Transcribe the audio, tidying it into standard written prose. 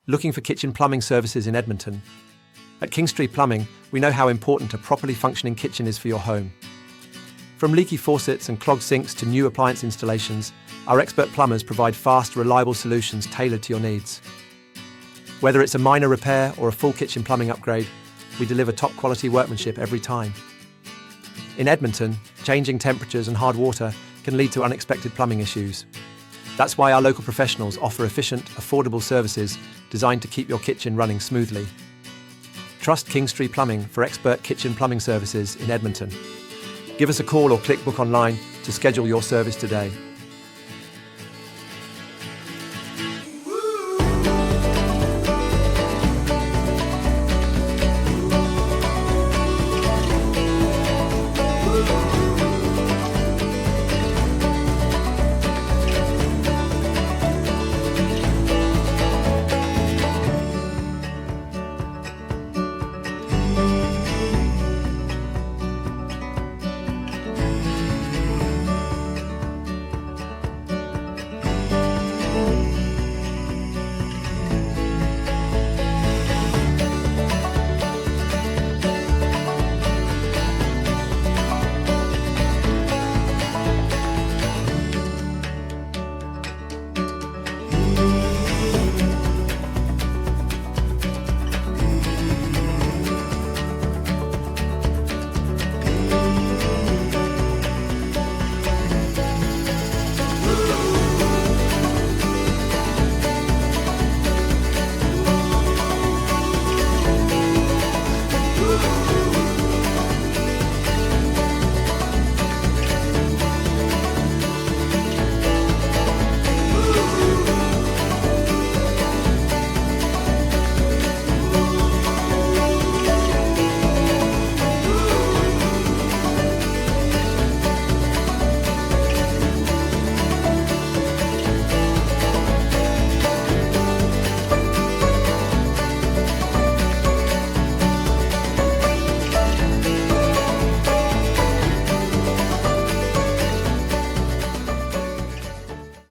Looking for kitchen plumbing services in Edmonton? At Kingstree Plumbing, we know how important a properly functioning kitchen is for your home. From leaky faucets and clogged sinks to new appliance installations, our expert plumbers provide fast, reliable solutions tailored to your needs. Whether it's a minor repair or a full kitchen plumbing upgrade, we deliver top-quality workmanship every time. In Edmonton, changing temperatures and hard water can lead to unexpected plumbing issues. That's why our local professionals offer efficient, affordable services designed to keep your kitchen running smoothly. Trust Kingstree Plumbing for expert kitchen plumbing services in Edmonton. Give us a call or click book online to schedule your service today.